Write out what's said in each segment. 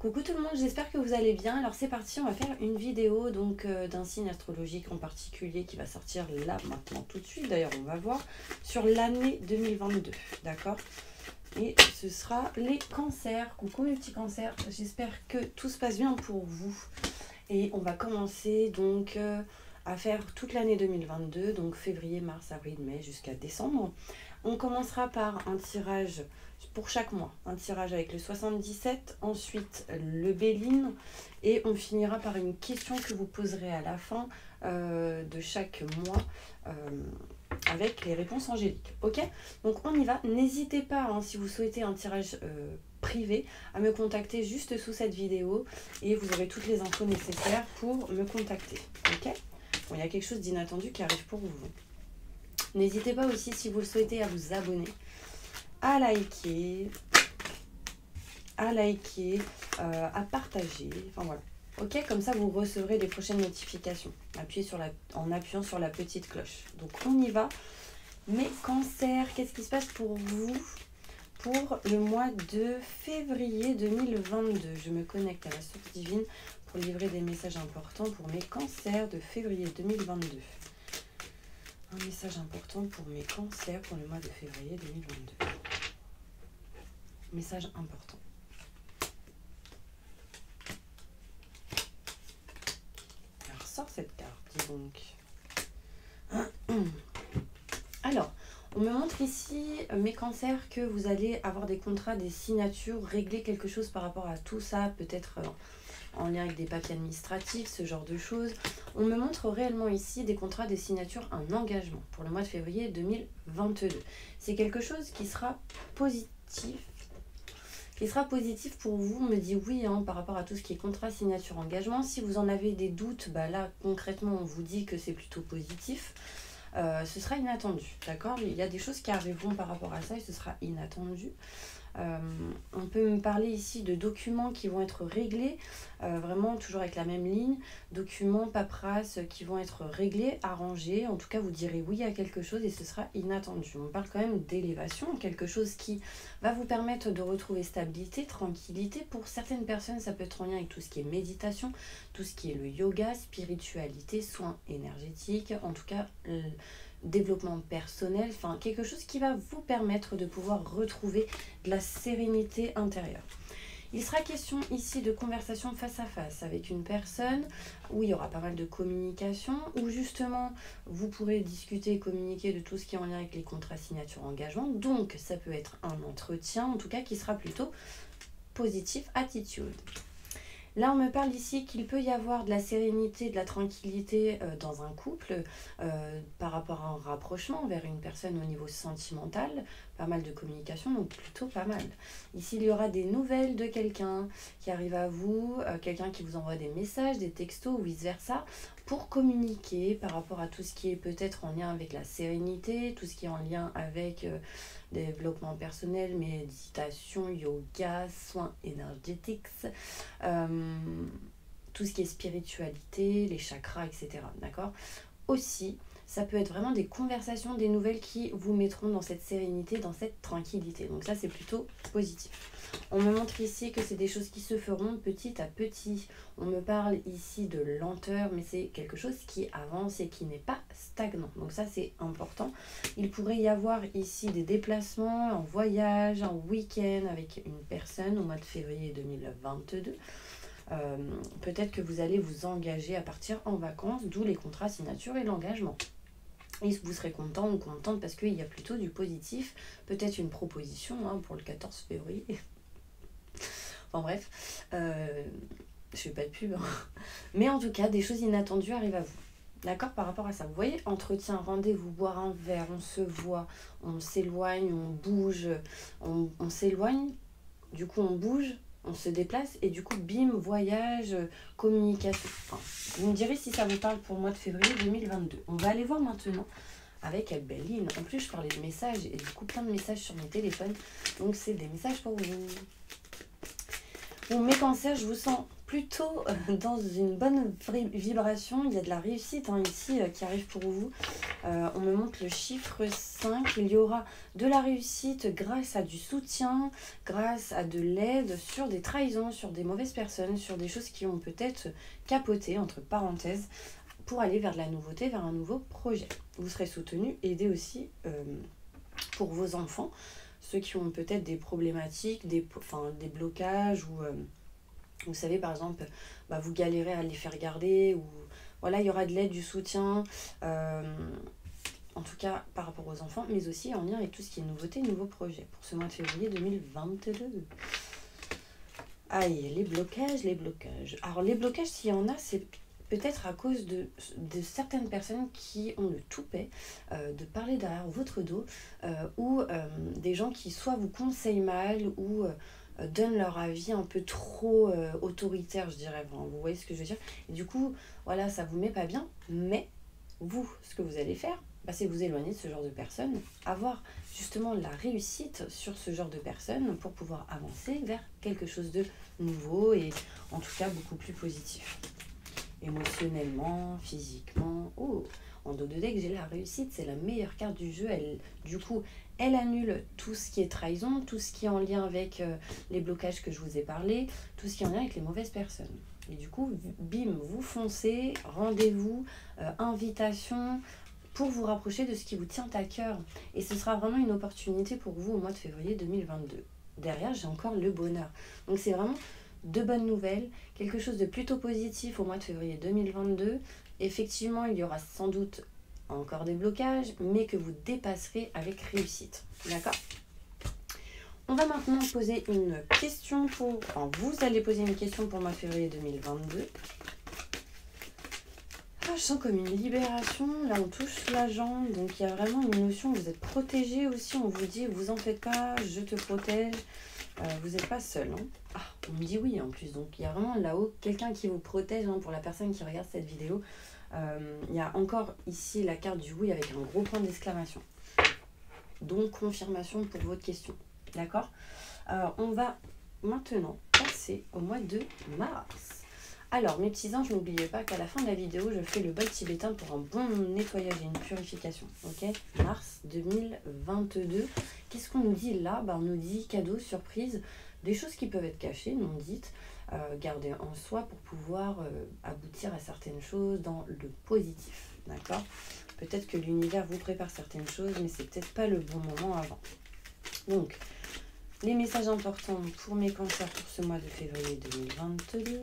Coucou tout le monde, j'espère que vous allez bien. Alors c'est parti, on va faire une vidéo donc d'un signe astrologique en particulier qui va sortir là maintenant tout de suite. D'ailleurs on va voir sur l'année 2022, d'accord? Et ce sera les cancers. Coucou mes petits cancers, j'espère que tout se passe bien pour vous. Et on va commencer donc à faire toute l'année 2022, donc février, mars, avril, mai jusqu'à décembre. On commencera par un tirage pour chaque mois, un tirage avec le 77, ensuite le Béline, et on finira par une question que vous poserez à la fin de chaque mois avec les réponses angéliques. Ok? Donc on y va. N'hésitez pas, hein, si vous souhaitez un tirage privé, à me contacter juste sous cette vidéo et vous aurez toutes les infos nécessaires pour me contacter. Ok? Bon, il y a quelque chose d'inattendu qui arrive pour vous. N'hésitez pas aussi, si vous le souhaitez, à vous abonner, à liker, à partager, enfin voilà. Ok, comme ça vous recevrez les prochaines notifications. En appuyant sur la petite cloche. Donc on y va. Mes cancers, qu'est-ce qui se passe pour vous pour le mois de février 2022? Je me connecte à la source divine pour livrer des messages importants pour mes cancers de février 2022. Un message important pour mes cancers pour le mois de février 2022. Message important. Alors, sors cette carte, dis donc. Alors, on me montre ici, mes cancers, que vous allez avoir des contrats, des signatures, régler quelque chose par rapport à tout ça, peut-être en lien avec des papiers administratifs, ce genre de choses. On me montre réellement ici des contrats, des signatures, un engagement pour le mois de février 2022. C'est quelque chose qui sera positif. Pour vous, on me dit oui, hein, par rapport à tout ce qui est contrat, signature, engagement. Si vous en avez des doutes, bah là, concrètement, on vous dit que c'est plutôt positif. Ce sera inattendu, d'accord? Il y a des choses qui arriveront par rapport à ça et ce sera inattendu. On peut me parler ici de documents qui vont être réglés, vraiment toujours avec la même ligne, documents, paperasse qui vont être réglés, arrangés, en tout cas vous direz oui à quelque chose et ce sera inattendu. On parle quand même d'élévation, quelque chose qui va vous permettre de retrouver stabilité, tranquillité. Pour certaines personnes ça peut être en lien avec tout ce qui est méditation, tout ce qui est le yoga, spiritualité, soins énergétiques, en tout cas développement personnel, enfin quelque chose qui va vous permettre de pouvoir retrouver de la sérénité intérieure. Il sera question ici de conversation face à face avec une personne où il y aura pas mal de communication, où justement vous pourrez discuter et communiquer de tout ce qui est en lien avec les contrats, signatures, engagements. Donc ça peut être un entretien en tout cas qui sera plutôt positif, attitude. Là, on me parle ici qu'il peut y avoir de la sérénité, de la tranquillité dans un couple par rapport à un rapprochement vers une personne au niveau sentimental. Pas mal de communication, donc plutôt pas mal. Ici, il y aura des nouvelles de quelqu'un qui arrive à vous, quelqu'un qui vous envoie des messages, des textos ou vice-versa, pour communiquer par rapport à tout ce qui est peut-être en lien avec la sérénité, tout ce qui est en lien avec développement personnel, méditation, yoga, soins énergétiques, tout ce qui est spiritualité, les chakras, etc. D'accord? Aussi, ça peut être vraiment des conversations, des nouvelles qui vous mettront dans cette sérénité, dans cette tranquillité. Donc ça, c'est plutôt positif. On me montre ici que c'est des choses qui se feront petit à petit. On me parle ici de lenteur, mais c'est quelque chose qui avance et qui n'est pas stagnant. Donc ça, c'est important. Il pourrait y avoir ici des déplacements en voyage, en week-end avec une personne au mois de février 2022. Peut-être que vous allez vous engager à partir en vacances, d'où les contrats, signatures et l'engagement. Et vous serez content ou contente parce qu'il y a plutôt du positif, peut-être une proposition pour le 14 février. Enfin bref, je fais pas de pub. Mais en tout cas, des choses inattendues arrivent à vous. D'accord, par rapport à ça. Vous voyez, entretien, rendez-vous, boire un verre, on se voit, on s'éloigne, on bouge, on s'éloigne, du coup on bouge, on se déplace et du coup, bim, voyage, communication. Enfin, vous me direz si ça vous parle pour le mois de février 2022. On va aller voir maintenant avec Béline. En plus, je parlais de messages et du coup, plein de messages sur mes téléphones. Donc, c'est des messages pour vous. Bon, mes cancers, je vous sens plutôt dans une bonne vibration. Il y a de la réussite ici qui arrive pour vous. On me montre le chiffre 5. Il y aura de la réussite grâce à du soutien, grâce à de l'aide sur des trahisons, sur des mauvaises personnes, sur des choses qui ont peut-être capoté, entre parenthèses, pour aller vers de la nouveauté, vers un nouveau projet. Vous serez soutenu, aidé aussi pour vos enfants, ceux qui ont peut-être des problématiques, des blocages, ou vous savez par exemple, vous galérez à les faire garder, ou voilà, il y aura de l'aide, du soutien, en tout cas par rapport aux enfants, mais aussi en lien avec tout ce qui est nouveauté, nouveaux projets, pour ce mois de février 2022. Aïe, les blocages. Alors les blocages, s'il y en a, c'est peut-être à cause de certaines personnes qui ont le toupet de parler derrière votre dos, ou des gens qui soit vous conseillent mal, ou donnent leur avis un peu trop autoritaire, je dirais. Enfin, vous voyez ce que je veux dire? Et du coup, voilà, ça vous met pas bien, mais vous, ce que vous allez faire, c'est vous éloigner de ce genre de personnes, avoir justement la réussite sur ce genre de personnes pour pouvoir avancer vers quelque chose de nouveau et en tout cas beaucoup plus positif. Émotionnellement, physiquement. Oh, en dos de deck, j'ai la réussite, c'est la meilleure carte du jeu. Elle annule tout ce qui est trahison, tout ce qui est en lien avec les blocages que je vous ai parlé, tout ce qui est en lien avec les mauvaises personnes. Et du coup, bim, vous foncez, rendez-vous, invitation pour vous rapprocher de ce qui vous tient à cœur. Et ce sera vraiment une opportunité pour vous au mois de février 2022. Derrière, j'ai encore le bonheur. Donc c'est vraiment de bonnes nouvelles, quelque chose de plutôt positif au mois de février 2022. Effectivement, il y aura sans doute encore des blocages, mais que vous dépasserez avec réussite. D'accord ? On va maintenant poser une question pour... Enfin, vous allez poser une question pour le mois de février 2022. Je sens comme une libération. Là, on touche la jambe. Donc, il y a vraiment une notion où vous êtes protégé aussi. On vous dit, vous en faites pas, je te protège. Vous n'êtes pas seul. Hein. On me dit oui en plus. Donc, il y a vraiment là-haut quelqu'un qui vous protège. Pour la personne qui regarde cette vidéo, il y a encore ici la carte du oui avec un gros point d'exclamation. Donc, confirmation pour votre question. D'accord ? On va maintenant passer au mois de mars. Alors, mes petits anges, n'oubliez pas qu'à la fin de la vidéo, je fais le bol tibétain pour un bon nettoyage et une purification. Ok ? Mars 2022. Qu'est-ce qu'on nous dit là ? On nous dit cadeau, surprise, des choses qui peuvent être cachées, non dites, gardées en soi pour pouvoir aboutir à certaines choses dans le positif. D'accord ? Peut-être que l'univers vous prépare certaines choses, mais c'est peut-être pas le bon moment avant. Donc, les messages importants pour mes cancers pour ce mois de février 2022.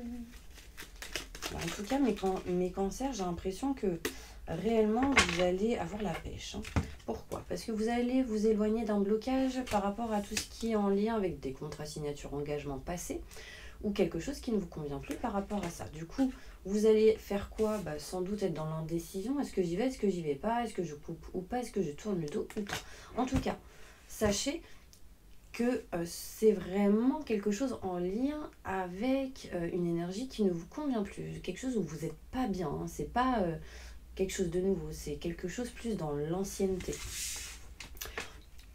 En tout cas, mes cancers, j'ai l'impression que réellement, vous allez avoir la pêche. Pourquoi ? Parce que vous allez vous éloigner d'un blocage par rapport à tout ce qui est en lien avec des contrats signature engagement passés ou quelque chose qui ne vous convient plus par rapport à ça. Du coup, vous allez faire quoi ? Sans doute être dans l'indécision. Est-ce que j'y vais ? Est-ce que j'y vais pas ? Est-ce que je coupe ou pas ? Est-ce que je tourne le dos ou pas ? En tout cas, sachez que c'est vraiment quelque chose en lien avec une énergie qui ne vous convient plus, quelque chose où vous n'êtes pas bien, c'est pas quelque chose de nouveau, c'est quelque chose plus dans l'ancienneté.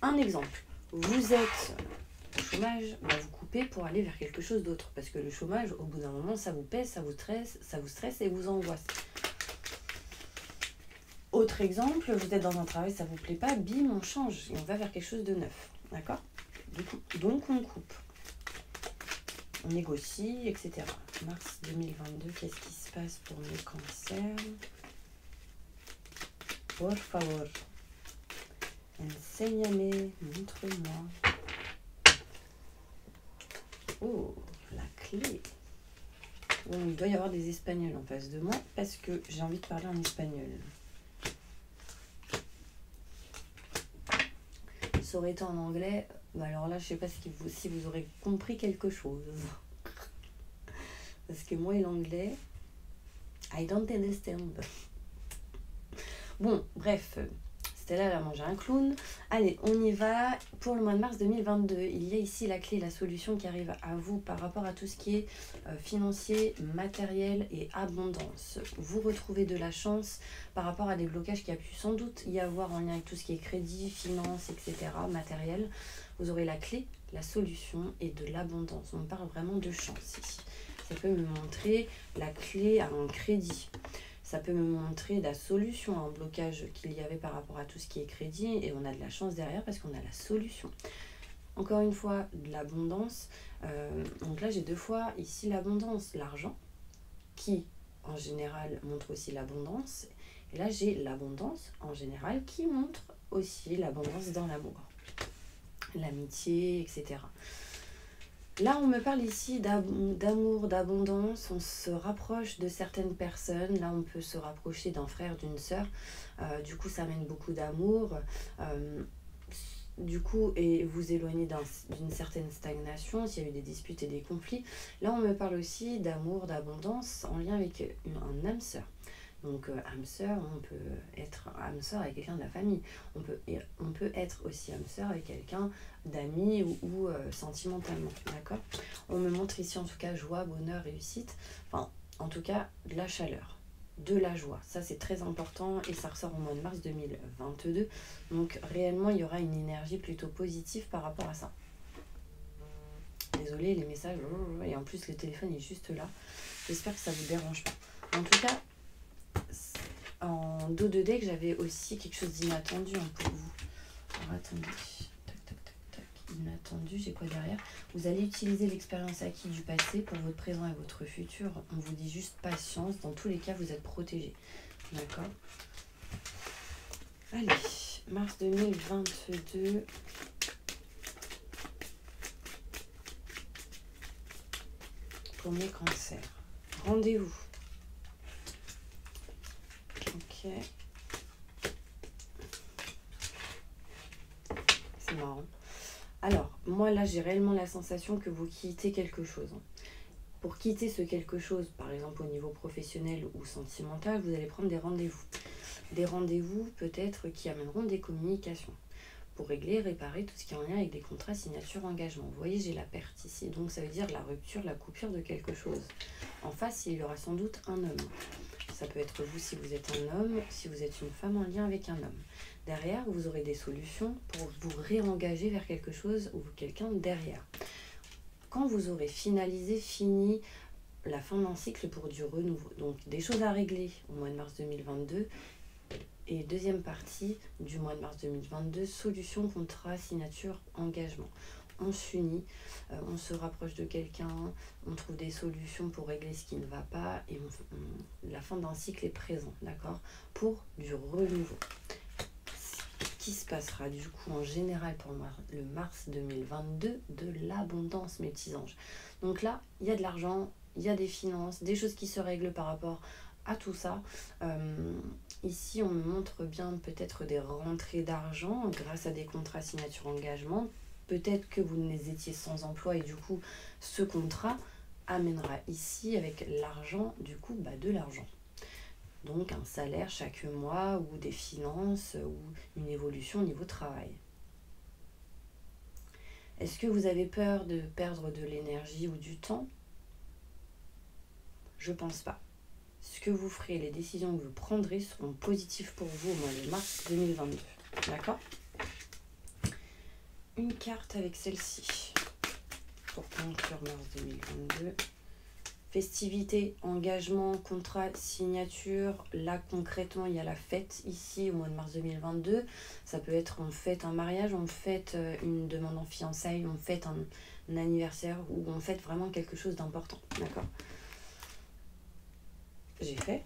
Un exemple, vous êtes au chômage, vous coupez pour aller vers quelque chose d'autre, parce que le chômage, au bout d'un moment, ça vous pèse, ça vous stresse et vous angoisse. Autre exemple, vous êtes dans un travail, ça vous plaît pas, bim, on change et on va vers quelque chose de neuf, d'accord ? Donc on coupe, on négocie, etc. Mars 2022, qu'est-ce qui se passe pour mes cancers ? Por favor, enséñame, montre-moi. Oh, la clé. Bon, il doit y avoir des espagnols en face de moi parce que j'ai envie de parler en espagnol. Ça aurait été en anglais... alors là, je sais pas si vous aurez compris quelque chose. Parce que moi et l'anglais, I don't understand. Bon, bref, Stella, elle a mangé un clown. Allez, on y va. Pour le mois de mars 2022, il y a ici la clé, la solution qui arrive à vous par rapport à tout ce qui est financier, matériel et abondance. Vous retrouvez de la chance par rapport à des blocages qu'il y a pu sans doute y avoir en lien avec tout ce qui est crédit, finance, etc., matériel. Vous aurez la clé, la solution et de l'abondance. On parle vraiment de chance ici. Ça peut me montrer la clé à un crédit. Ça peut me montrer la solution à un blocage qu'il y avait par rapport à tout ce qui est crédit. Et on a de la chance derrière parce qu'on a la solution. Encore une fois, de l'abondance. Donc là, j'ai 2 fois ici l'abondance, l'argent, qui en général montre aussi l'abondance. Et là, j'ai l'abondance en général qui montre aussi l'abondance dans l'amour, l'amitié, etc. Là, on me parle ici d'amour, d'abondance. On se rapproche de certaines personnes. Là, on peut se rapprocher d'un frère, d'une sœur. Du coup, ça amène beaucoup d'amour. Du coup, et vous éloigner d'une certaine stagnation, s'il y a eu des disputes et des conflits. Là, on me parle aussi d'amour, d'abondance en lien avec un âme sœur. Donc, âme sœur, on peut être âme sœur avec quelqu'un de la famille. On peut être aussi âme sœur avec quelqu'un d'amis ou sentimentalement. D'accord ? On me montre ici, en tout cas, joie, bonheur, réussite. Enfin, en tout cas, de la chaleur, de la joie. Ça, c'est très important et ça ressort au mois de mars 2022. Donc, réellement, il y aura une énergie plutôt positive par rapport à ça. Désolée, les messages... Et en plus, le téléphone est juste là. J'espère que ça ne vous dérange pas. En tout cas, en dos de deck, j'avais aussi quelque chose d'inattendu pour vous. Alors, attendez. Tac, tac, tac, tac. Inattendu, j'ai quoi derrière ? Vous allez utiliser l'expérience acquise du passé pour votre présent et votre futur. On vous dit juste patience. Dans tous les cas, vous êtes protégé. D'accord ? Allez, mars 2022. Premier cancer. Rendez-vous. Ok. C'est marrant. Alors, moi là, j'ai réellement la sensation que vous quittez quelque chose. Pour quitter ce quelque chose, par exemple au niveau professionnel ou sentimental, vous allez prendre des rendez-vous. Des rendez-vous peut-être qui amèneront des communications pour régler, réparer tout ce qui est en lien avec des contrats, signatures, engagements. Vous voyez, j'ai la perte ici. Donc ça veut dire la rupture, la coupure de quelque chose. En face, il y aura sans doute un homme. Ça peut être vous si vous êtes un homme, si vous êtes une femme en lien avec un homme. Derrière, vous aurez des solutions pour vous réengager vers quelque chose ou quelqu'un derrière. Quand vous aurez fini la fin d'un cycle pour du renouveau. Donc des choses à régler au mois de mars 2022. Et deuxième partie du mois de mars 2022, solution, contrat, signature, engagement. On s'unit, on se rapproche de quelqu'un, on trouve des solutions pour régler ce qui ne va pas et la fin d'un cycle est présent, d'accord ? Pour du renouveau. Ce qui se passera du coup en général pour le mars 2022, de l'abondance, mes petits anges. Donc là, il y a de l'argent, il y a des finances, des choses qui se règlent par rapport à tout ça. Ici, on me montre bien peut-être des rentrées d'argent grâce à des contrats signature engagement. Peut-être que vous étiez sans emploi et du coup, ce contrat amènera ici avec l'argent, du coup, de l'argent. Donc un salaire chaque mois ou des finances ou une évolution au niveau travail. Est-ce que vous avez peur de perdre de l'énergie ou du temps ? Je pense pas. Ce que vous ferez, les décisions que vous prendrez seront positives pour vous au mois de mars 2022. D'accord ? Une carte avec celle-ci pour conclure mars 2022. Festivité, engagement, contrat, signature. Là, concrètement, il y a la fête ici au mois de mars 2022. Ça peut être on fête un mariage, on fête une demande en fiançailles, on fête un anniversaire ou on fête vraiment quelque chose d'important. D'accord ? J'ai fait.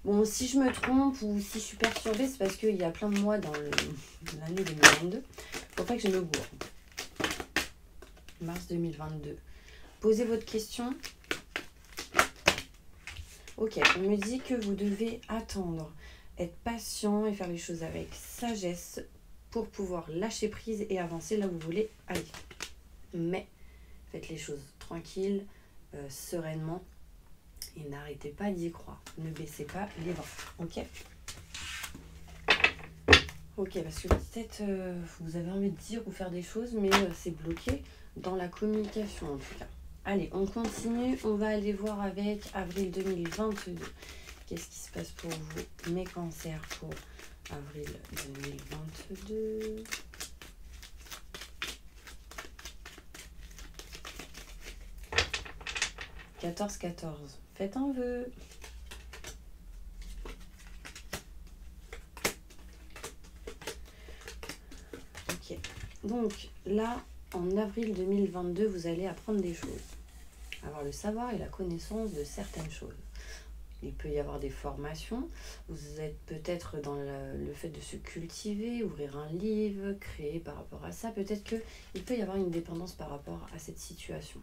Bon, si je me trompe ou si je suis perturbée, c'est parce qu'il y a plein de mois dans l'année 2022. Faut pas que je me gourre. Mars 2022. Posez votre question. Ok, on me dit que vous devez attendre, être patient et faire les choses avec sagesse pour pouvoir lâcher prise et avancer là où vous voulez aller. Mais faites les choses tranquilles, sereinement. Et n'arrêtez pas d'y croire. Ne baissez pas les bras. Ok ? Ok, parce que peut-être vous avez envie de dire ou faire des choses, mais c'est bloqué dans la communication en tout cas. Allez, on continue. On va aller voir avec avril 2022. Qu'est-ce qui se passe pour vous, mes cancers, pour avril 2022 ? 14-14. Faites un vœu. Ok. Donc là, en avril 2022, vous allez apprendre des choses. Avoir le savoir et la connaissance de certaines choses. Il peut y avoir des formations. Vous êtes peut-être dans le fait de se cultiver, ouvrir un livre, créer par rapport à ça. Peut-être qu'il peut y avoir une dépendance par rapport à cette situation.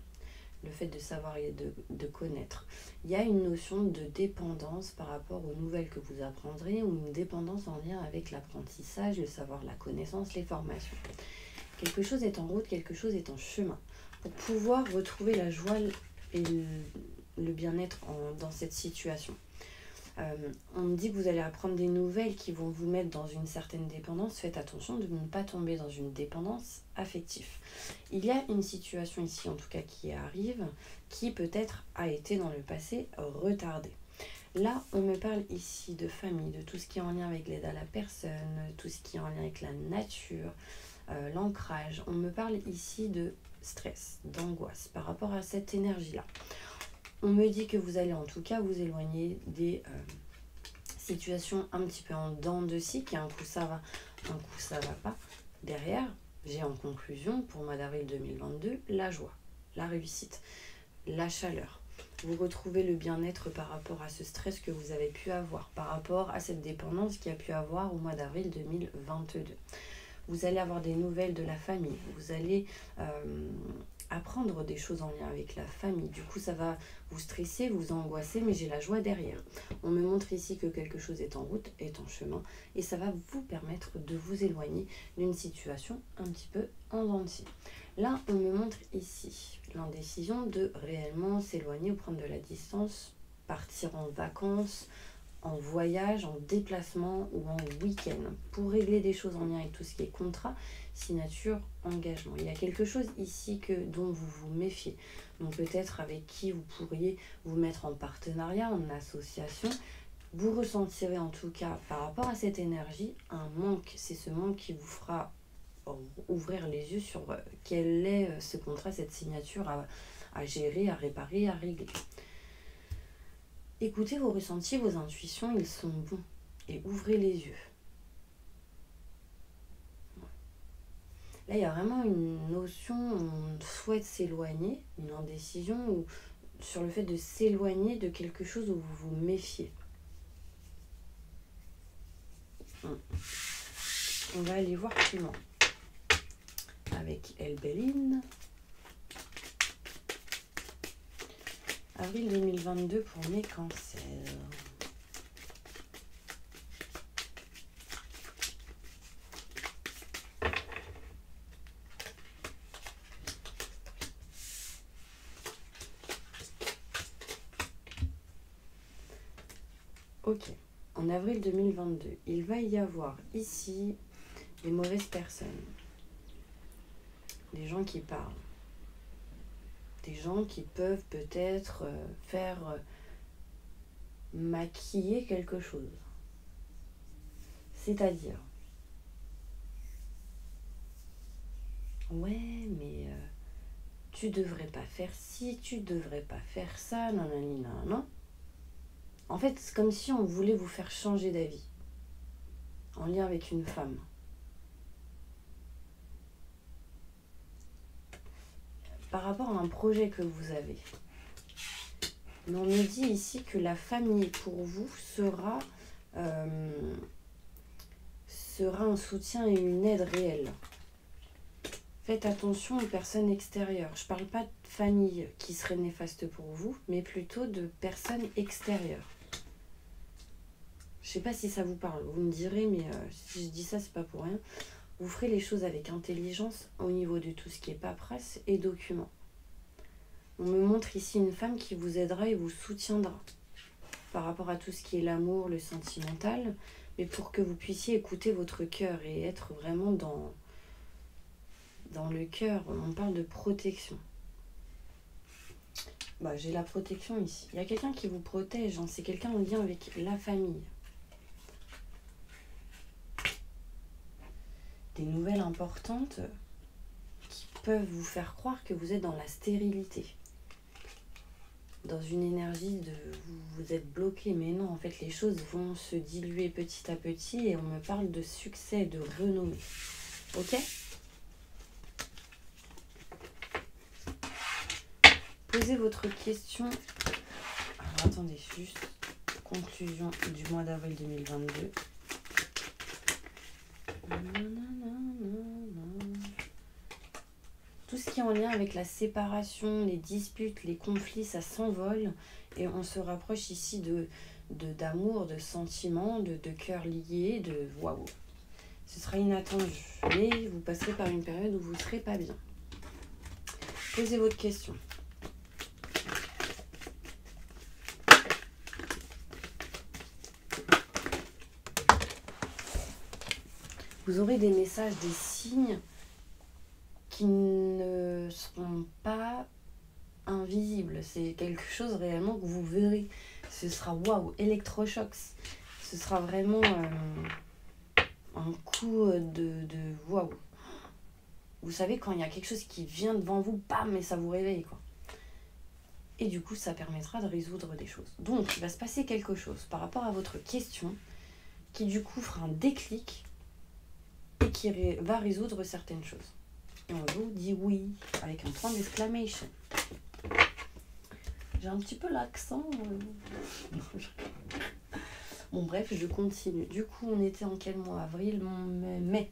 Le fait de savoir et de connaître. Il y a une notion de dépendance par rapport aux nouvelles que vous apprendrez ou une dépendance en lien avec l'apprentissage, le savoir, la connaissance, les formations. Quelque chose est en route, quelque chose est en chemin. Pour pouvoir retrouver la joie et le bien-être dans cette situation. On me dit que vous allez apprendre des nouvelles qui vont vous mettre dans une certaine dépendance. Faites attention de ne pas tomber dans une dépendance affective. Il y a une situation ici, en tout cas, qui arrive, qui peut-être a été dans le passé retardée. Là, on me parle ici de famille, de tout ce qui est en lien avec l'aide à la personne, tout ce qui est en lien avec la nature, l'ancrage. On me parle ici de stress, d'angoisse par rapport à cette énergie-là. On me dit que vous allez en tout cas vous éloigner des situations un petit peu en dents de scie, qu'un coup ça va, un coup ça va pas. Derrière, j'ai en conclusion pour mois d'avril 2022 la joie, la réussite, la chaleur. Vous retrouvez le bien-être par rapport à ce stress que vous avez pu avoir, par rapport à cette dépendance qu'il y a pu avoir au mois d'avril 2022. Vous allez avoir des nouvelles de la famille, vous allez apprendre des choses en lien avec la famille. Du coup, ça va vous stresser, vous angoisser, mais j'ai la joie derrière. On me montre ici que quelque chose est en route, est en chemin, et ça va vous permettre de vous éloigner d'une situation un petit peu en dents de scie. Là, on me montre ici l'indécision de réellement s'éloigner ou prendre de la distance, partir en vacances, en voyage, en déplacement ou en week-end pour régler des choses en lien avec tout ce qui est contrat, signature, engagement. Il y a quelque chose ici dont vous vous méfiez. Donc peut-être avec qui vous pourriez vous mettre en partenariat, en association. Vous ressentirez en tout cas par rapport à cette énergie un manque. C'est ce manque qui vous fera ouvrir les yeux sur quel est ce contrat, cette signature à gérer, à réparer, à régler. Écoutez vos ressentis, vos intuitions, ils sont bons. Et ouvrez les yeux. Là, il y a vraiment une notion où on souhaite s'éloigner, une indécision sur le fait de s'éloigner de quelque chose où vous vous méfiez. On va aller voir plus loin. Avec Elbeline. Avril 2022 pour mes cancers. Ok, en avril 2022, il va y avoir ici des mauvaises personnes. Des gens qui parlent. Des gens qui peuvent peut-être faire maquiller quelque chose. C'est-à-dire, ouais, mais tu devrais pas faire ci, tu devrais pas faire ça, nanani, non. En fait, c'est comme si on voulait vous faire changer d'avis en lien avec une femme. Par rapport à un projet que vous avez. Mais on me dit ici que la famille pour vous sera un soutien et une aide réelle. Faites attention aux personnes extérieures. Je ne parle pas de famille qui serait néfaste pour vous, mais plutôt de personnes extérieures. Je ne sais pas si ça vous parle, vous me direz, mais si je dis ça, c'est pas pour rien. Vous ferez les choses avec intelligence au niveau de tout ce qui est paperasse et documents. On me montre ici une femme qui vous aidera et vous soutiendra par rapport à tout ce qui est l'amour, le sentimental, mais pour que vous puissiez écouter votre cœur et être vraiment dans le cœur. On parle de protection. Bah, j'ai la protection ici. Il y a quelqu'un qui vous protège, hein. C'est quelqu'un en lien avec la famille. Des nouvelles importantes qui peuvent vous faire croire que vous êtes dans la stérilité. dans une énergie de vous êtes bloqué, mais non, en fait les choses vont se diluer petit à petit et on me parle de succès, de renommée. Ok? Posez votre question. Alors attendez, juste conclusion du mois d'avril 2022. Tout ce qui est en lien avec la séparation, les disputes, les conflits, ça s'envole et on se rapproche ici d'amour, de sentiments, de cœurs liés, de waouh. Ce sera inattendu, mais vous passerez par une période où vous ne serez pas bien. Posez votre question. Vous aurez des messages, des signes qui ne seront pas invisibles. C'est quelque chose réellement que vous verrez. Ce sera waouh, électrochocs. Ce sera vraiment un coup de waouh. Vous savez, quand il y a quelque chose qui vient devant vous, bam, et ça vous réveille, quoi. Et du coup, ça permettra de résoudre des choses. Donc, il va se passer quelque chose par rapport à votre question qui, du coup, fera un déclic et qui va résoudre certaines choses. Et on vous dit oui, avec un point d'exclamation. J'ai un petit peu l'accent. Bon, bref, je continue. Du coup, on était en quel mois? Avril, mai.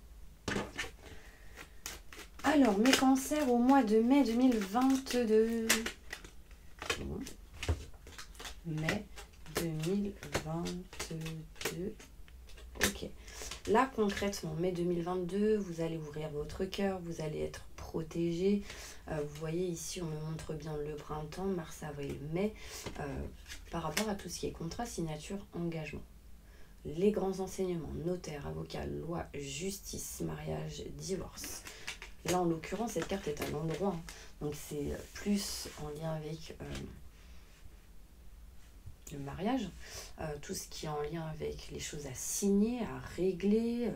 Alors, mes cancers au mois de mai 2022. Mai 2022. Ok. Là, concrètement, mai 2022, vous allez ouvrir votre cœur, vous allez être protégé. Vous voyez ici, on me montre bien le printemps, mars, avril, mai, par rapport à tout ce qui est contrat, signature, engagement. Les grands enseignements, notaire, avocat, loi, justice, mariage, divorce. Là, en l'occurrence, cette carte est à l'endroit. Donc, c'est plus en lien avec le mariage. Tout ce qui est en lien avec les choses à signer, à régler.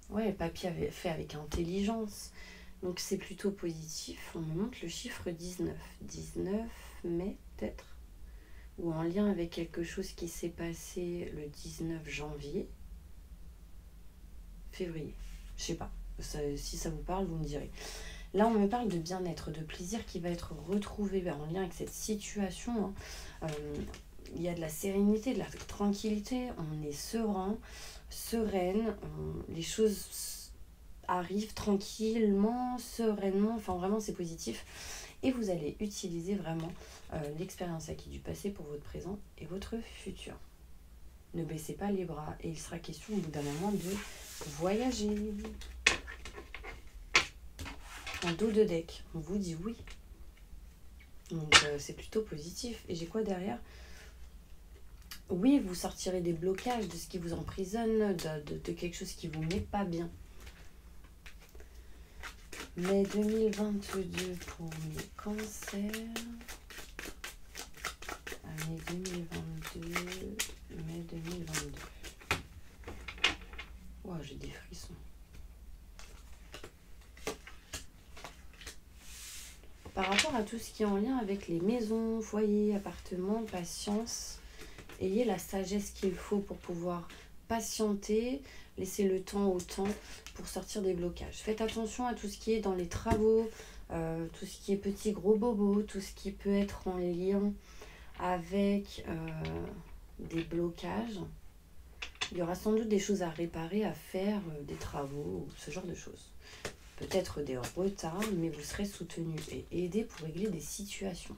Ouais, papier fait avec intelligence. Donc, c'est plutôt positif. On me montre le chiffre 19. 19 mai, peut-être. Ou en lien avec quelque chose qui s'est passé le 19 janvier. Février. Je sais pas. Si ça vous parle, vous me direz. Là, on me parle de bien-être, de plaisir qui va être retrouvé en lien avec cette situation. Il y a de la sérénité, de la tranquillité. On est serein, sereine. Les choses arrivent tranquillement, sereinement. Enfin, vraiment, c'est positif. Et vous allez utiliser vraiment l'expérience acquise du passé pour votre présent et votre futur. Ne baissez pas les bras. Et il sera question au bout d'un moment de voyager. En dos de deck, on vous dit oui. Donc c'est plutôt positif. Et j'ai quoi derrière? Oui, vous sortirez des blocages, de ce qui vous emprisonne, de quelque chose qui vous met pas bien. Mai 2022 pour mes cancers. Mai 2022. Mai 2022. Wow, j'ai des frissons. Par rapport à tout ce qui est en lien avec les maisons, foyers, appartements, patience, ayez la sagesse qu'il faut pour pouvoir patienter, laisser le temps au temps pour sortir des blocages. Faites attention à tout ce qui est dans les travaux, tout ce qui est petits gros bobos, tout ce qui peut être en lien avec des blocages. Il y aura sans doute des choses à réparer, à faire, des travaux, ce genre de choses. Peut-être des retards, mais vous serez soutenu et aidé pour régler des situations.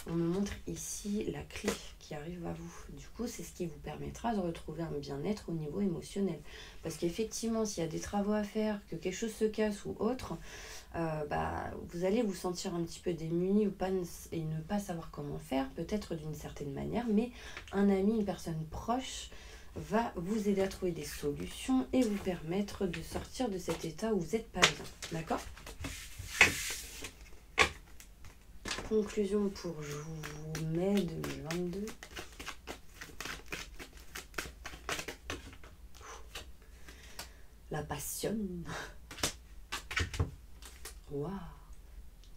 On me montre ici la clé qui arrive à vous. Du coup, c'est ce qui vous permettra de retrouver un bien-être au niveau émotionnel. Parce qu'effectivement, s'il y a des travaux à faire, que quelque chose se casse ou autre, vous allez vous sentir un petit peu démuni ou pas, et ne pas savoir comment faire, peut-être d'une certaine manière, mais un ami, une personne proche va vous aider à trouver des solutions et vous permettre de sortir de cet état où vous n'êtes pas bien. D'accord? Conclusion pour mai 2022. La passion. Waouh.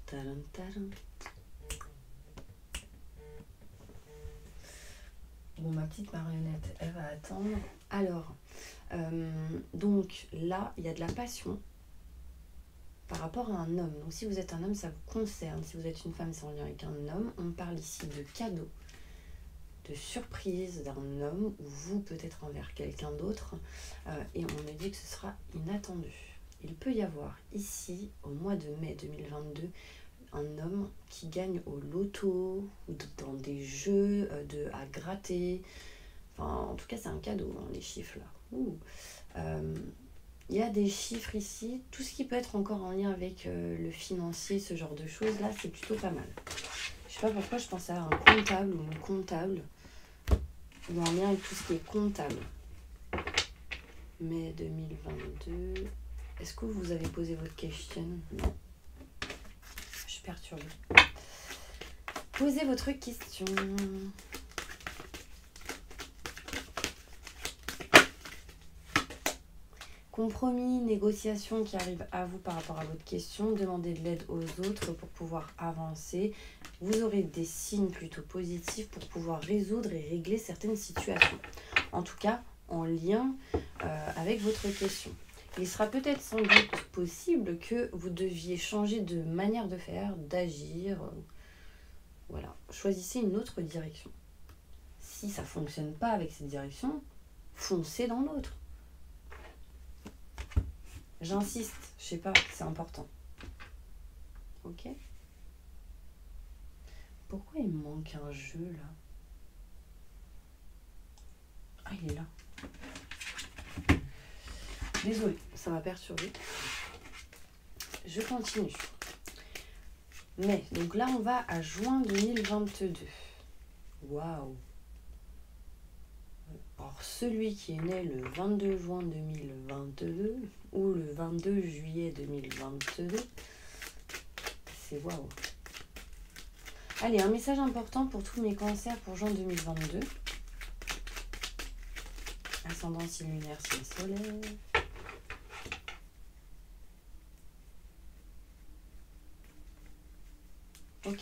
Tadam, tadam. Bon, ma petite marionnette, elle va attendre. Alors, donc là, il y a de la passion par rapport à un homme. Donc si vous êtes un homme, ça vous concerne. Si vous êtes une femme, c'est en lien avec un homme. On parle ici de cadeaux, de surprise d'un homme ou vous peut-être envers quelqu'un d'autre. Et on me dit que ce sera inattendu. Il peut y avoir ici, au mois de mai 2022, un homme qui gagne au loto ou dans des jeux à gratter. Enfin, en tout cas, c'est un cadeau, hein, les chiffres là. Il y a des chiffres ici. Tout ce qui peut être encore en lien avec le financier, ce genre de choses, là, c'est plutôt pas mal. Je sais pas pourquoi je pensais à un comptable ou une comptable. Ou en lien avec tout ce qui est comptable. Mai 2022. Est-ce que vous avez posé votre question? Non. Je suis perturbée. Posez votre question. Compromis, négociation qui arrive à vous par rapport à votre question. Demandez de l'aide aux autres pour pouvoir avancer. Vous aurez des signes plutôt positifs pour pouvoir résoudre et régler certaines situations. En tout cas, en lien avec votre question. Il sera peut-être sans doute possible que vous deviez changer de manière de faire, d'agir. Voilà, choisissez une autre direction. Si ça ne fonctionne pas avec cette direction, foncez dans l'autre. J'insiste, je sais pas, c'est important. Ok? Pourquoi il me manque un jeu là? Ah, il est là. Désolée, ça m'a perturbée. Je continue. Mais, donc là, on va à juin 2022. Waouh! Alors, celui qui est né le 22 juin 2022 ou le 22 juillet 2022, c'est waouh! Allez, un message important pour tous mes cancers pour juin 2022. Ascendant signe lunaire, signe solaire. Ok.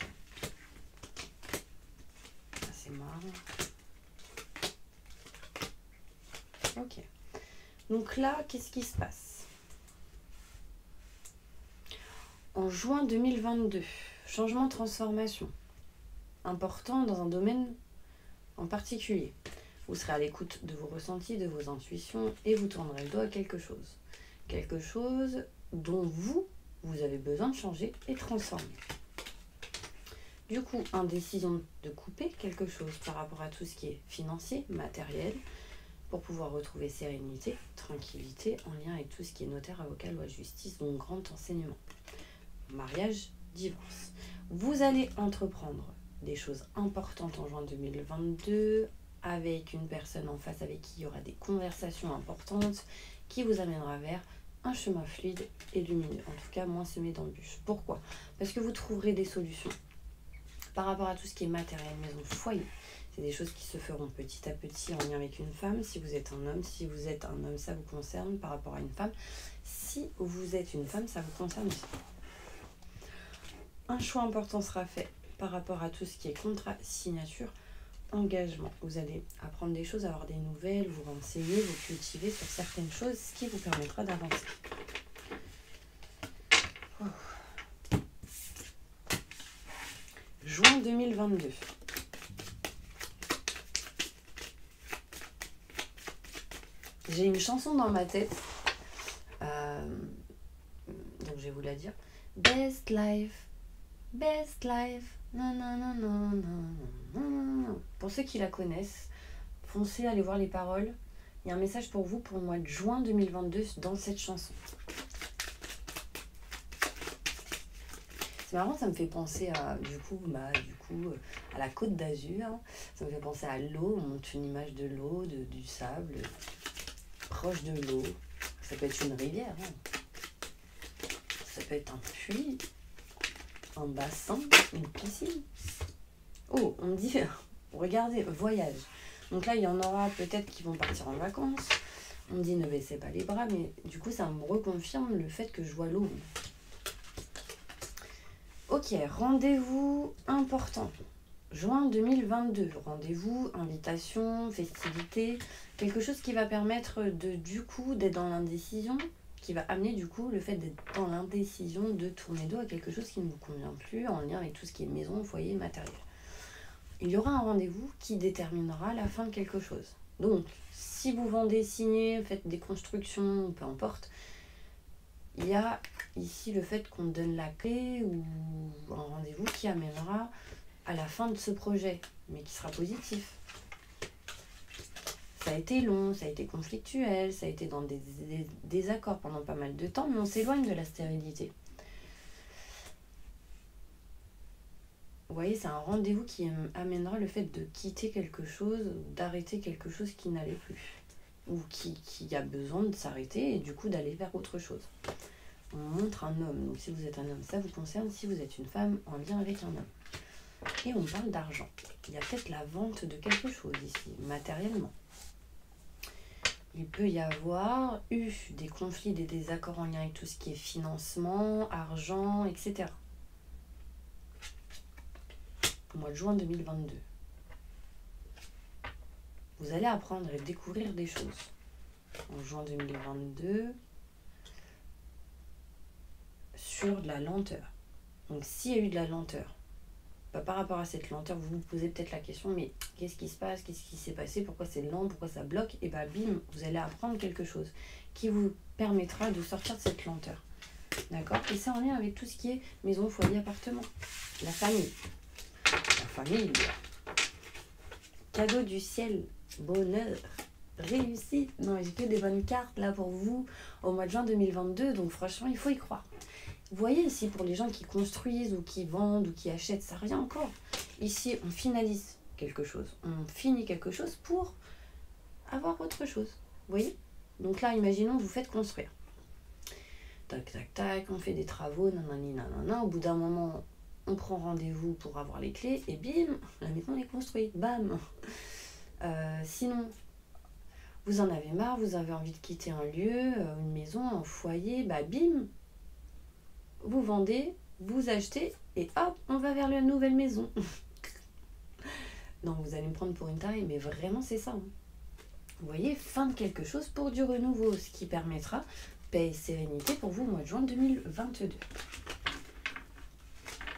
Ça c'est marrant. Ok. Donc là, qu'est-ce qui se passe? En juin 2022, changement, transformation. Important dans un domaine en particulier. Vous serez à l'écoute de vos ressentis, de vos intuitions et vous tournerez le dos à quelque chose. Quelque chose dont vous avez besoin de changer et transformer. Du coup, indécision de couper quelque chose par rapport à tout ce qui est financier, matériel, pour pouvoir retrouver sérénité, tranquillité en lien avec tout ce qui est notaire, avocat, loi, justice, donc grand enseignement. Mariage, divorce. Vous allez entreprendre des choses importantes en juin 2022 avec une personne en face avec qui il y aura des conversations importantes qui vous amènera vers un chemin fluide et lumineux. En tout cas, moins semé d'embûches. Pourquoi? Parce que vous trouverez des solutions par rapport à tout ce qui est matériel, maison, foyer. C'est des choses qui se feront petit à petit en lien avec une femme. Si vous êtes un homme, ça vous concerne par rapport à une femme. Si vous êtes une femme, ça vous concerne aussi. Un choix important sera fait par rapport à tout ce qui est contrat, signature, engagement. Vous allez apprendre des choses, avoir des nouvelles, vous renseigner, vous cultiver sur certaines choses, ce qui vous permettra d'avancer. Juin 2022. J'ai une chanson dans ma tête, donc je vais vous la dire. Best life, non, non, non, non, non, non. Pour ceux qui la connaissent, foncez, allez voir les paroles. Il y a un message pour vous pour le mois de juin 2022 dans cette chanson. C'est marrant, ça me fait penser à, à la Côte d'Azur. Ça me fait penser à l'eau, on montre une image de l'eau, du sable, proche de l'eau. Ça peut être une rivière, hein. Ça peut être un puits, un bassin, une piscine. Oh, on me dit, regardez, voyage. Donc là, il y en aura peut-être qui vont partir en vacances. On me dit, ne baissez pas les bras, mais du coup, ça me reconfirme le fait que je vois l'eau. Ok, rendez-vous important. Juin 2022, rendez-vous, invitation, festivité, quelque chose qui va permettre du coup d'être dans l'indécision, qui va amener du coup le fait d'être dans l'indécision de tourner dos à quelque chose qui ne vous convient plus en lien avec tout ce qui est maison, foyer, matériel. Il y aura un rendez-vous qui déterminera la fin de quelque chose. Donc, si vous vendez, signez, faites des constructions, peu importe, il y a ici le fait qu'on donne la clé ou un rendez-vous qui amènera à la fin de ce projet, mais qui sera positif. Ça a été long, ça a été conflictuel, ça a été dans des désaccords pendant pas mal de temps, mais on s'éloigne de la stérilité. Vous voyez, c'est un rendez-vous qui amènera le fait de quitter quelque chose, d'arrêter quelque chose qui n'allait plus, ou qui a besoin de s'arrêter et du coup d'aller vers autre chose. On montre un homme, donc si vous êtes un homme, ça vous concerne, si vous êtes une femme, en lien avec un homme. Et on parle d'argent. Il y a peut-être la vente de quelque chose ici, matériellement. Il peut y avoir des conflits, des désaccords en lien avec tout ce qui est financement, argent, etc. Au mois de juin 2022. Vous allez apprendre et découvrir des choses. En juin 2022, sur de la lenteur. Donc s'il y a eu de la lenteur, par rapport à cette lenteur, vous vous posez peut-être la question, mais qu'est-ce qui se passe? Qu'est-ce qui s'est passé? Pourquoi c'est lent? Pourquoi ça bloque? Et bim, vous allez apprendre quelque chose qui vous permettra de sortir de cette lenteur. D'accord? Et c'est en lien avec tout ce qui est maison, foyer, appartement. La famille. La famille. Cadeau du ciel. Bonheur. Réussite. Non, j'ai que des bonnes cartes là pour vous au mois de juin 2022. Donc franchement, il faut y croire. Vous voyez ici, pour les gens qui construisent ou qui vendent ou qui achètent, ça revient encore. Ici, on finalise quelque chose. On finit quelque chose pour avoir autre chose. Vous voyez? Donc là, imaginons, vous faites construire. Tac, tac, tac, on fait des travaux, nanani, nanana. Au bout d'un moment, on prend rendez-vous pour avoir les clés et bim, la maison est construite. Bam. Sinon, vous en avez marre, vous avez envie de quitter un lieu, une maison, un foyer, bah bim, vous vendez, vous achetez et hop, on va vers la nouvelle maison. Non, vous allez me prendre pour une taille, mais vraiment c'est ça. Hein. Vous voyez, fin de quelque chose pour du renouveau, ce qui permettra paix et sérénité pour vous au mois de juin 2022.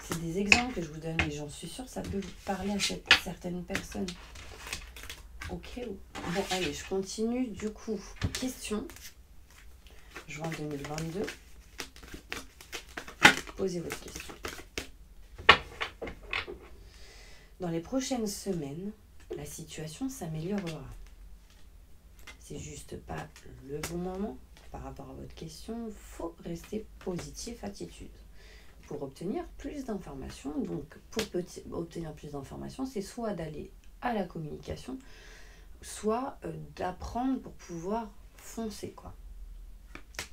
C'est des exemples que je vous donne et j'en suis sûre ça peut parler à certaines personnes. Ok. Bon, allez, je continue du coup. Question. Juin 2022. Posez votre question. Dans les prochaines semaines, la situation s'améliorera. C'est juste pas le bon moment par rapport à votre question. Il faut rester positif, attitude. Pour obtenir plus d'informations, donc pour obtenir plus d'informations, c'est soit d'aller à la communication, soit d'apprendre pour pouvoir foncer, quoi.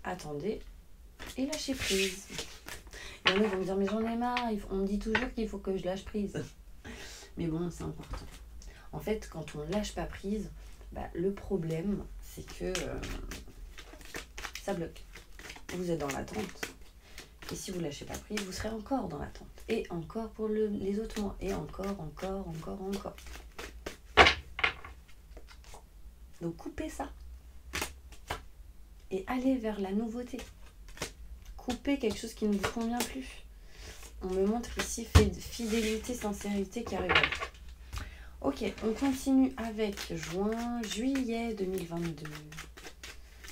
Attendez et lâchez prise. Il y en a qui vont me dire, mais j'en ai marre, on me dit toujours qu'il faut que je lâche prise. Mais bon, c'est important. En fait, quand on lâche pas prise, le problème, c'est que ça bloque. Vous êtes dans l'attente. Et si vous lâchez pas prise, vous serez encore dans l'attente. Et encore pour les autres mois. Et encore. Donc coupez ça. Et allez vers la nouveauté. Coupez quelque chose qui ne vous convient plus. On me montre ici fidélité, sincérité qui arrive. Ok, on continue avec juillet 2022.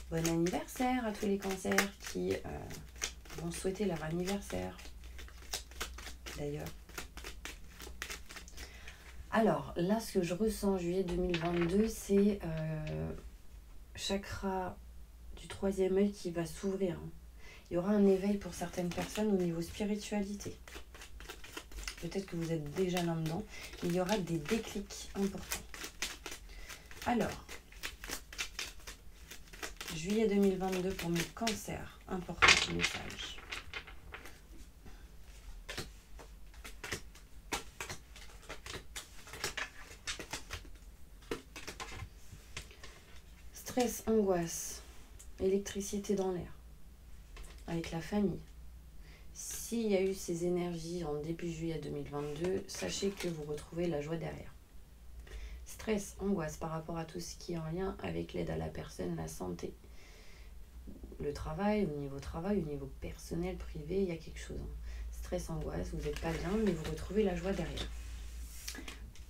Bon anniversaire à tous les cancers qui vont souhaiter leur anniversaire. D'ailleurs. Alors, là, ce que je ressens en juillet 2022, c'est chakra du troisième œil qui va s'ouvrir. Hein. Il y aura un éveil pour certaines personnes au niveau spiritualité. Peut-être que vous êtes déjà là-dedans. Il y aura des déclics importants. Alors, juillet 2022 pour mes cancers. Important message. Stress, angoisse, électricité dans l'air. Avec la famille. s'il y a eu ces énergies en début juillet 2022, sachez que vous retrouvez la joie derrière. Stress, angoisse par rapport à tout ce qui est en lien avec l'aide à la personne, la santé, le travail, au niveau personnel, privé, il y a quelque chose. Stress, angoisse, vous n'êtes pas bien, mais vous retrouvez la joie derrière.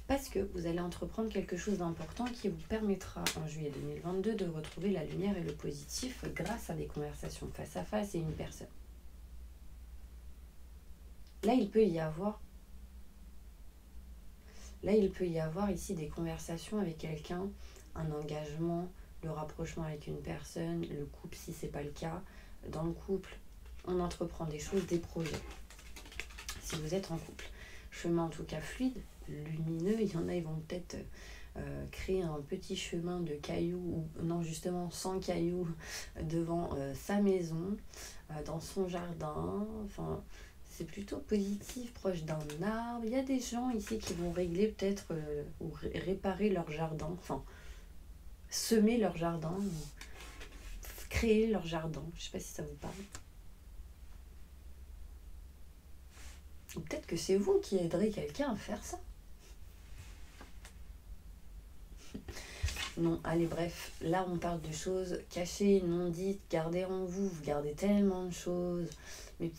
Parce que vous allez entreprendre quelque chose d'important qui vous permettra en juillet 2022 de retrouver la lumière et le positif grâce à des conversations face à face et une personne. Là, il peut y avoir ici des conversations avec quelqu'un, un engagement, le rapprochement avec une personne, le couple si ce n'est pas le cas. Dans le couple, on entreprend des choses, des projets. Si vous êtes en couple, chemin en tout cas fluide, lumineux, il y en a, ils vont peut-être créer un petit chemin de cailloux, ou non justement sans cailloux, devant sa maison, dans son jardin, enfin c'est plutôt positif, proche d'un arbre. Il y a des gens ici qui vont régler peut-être ou réparer leur jardin, enfin semer leur jardin, ou créer leur jardin, je ne sais pas si ça vous parle. Ou peut-être que c'est vous qui aiderez quelqu'un à faire ça. Non, allez, bref, là on parle de choses cachées, non dites, gardez en vous, vous gardez tellement de choses.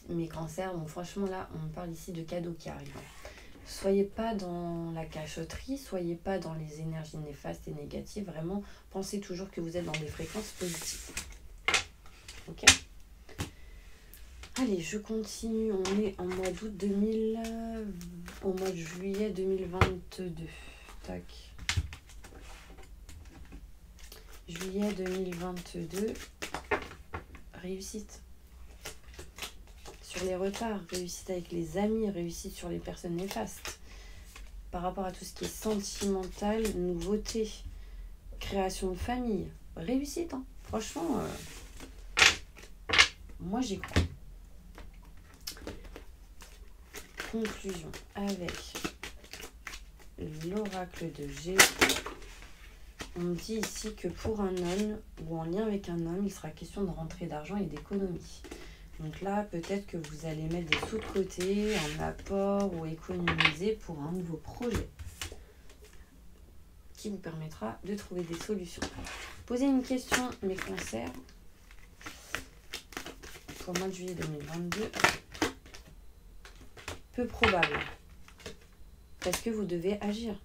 Mes cancers, donc franchement là, on parle ici de cadeaux qui arrivent. Soyez pas dans la cachotterie, soyez pas dans les énergies néfastes et négatives, vraiment, pensez toujours que vous êtes dans des fréquences positives. Ok ? Allez, je continue, on est en mois d'août au mois de juillet 2022. Tac. Juillet 2022, réussite. Sur les retards, réussite avec les amis, réussite sur les personnes néfastes. Par rapport à tout ce qui est sentimental, nouveauté, création de famille, réussite. Hein. Franchement, moi j'y crois. Conclusion avec l'oracle de Géo. On me dit ici que pour un homme, ou en lien avec un homme, il sera question de rentrée d'argent et d'économie. Donc là, peut-être que vous allez mettre des sous de côté, en apport ou économiser pour un nouveau projet qui vous permettra de trouver des solutions. Posez une question, mes cancers, pour le mois de juillet 2022. Peu probable, parce que vous devez agir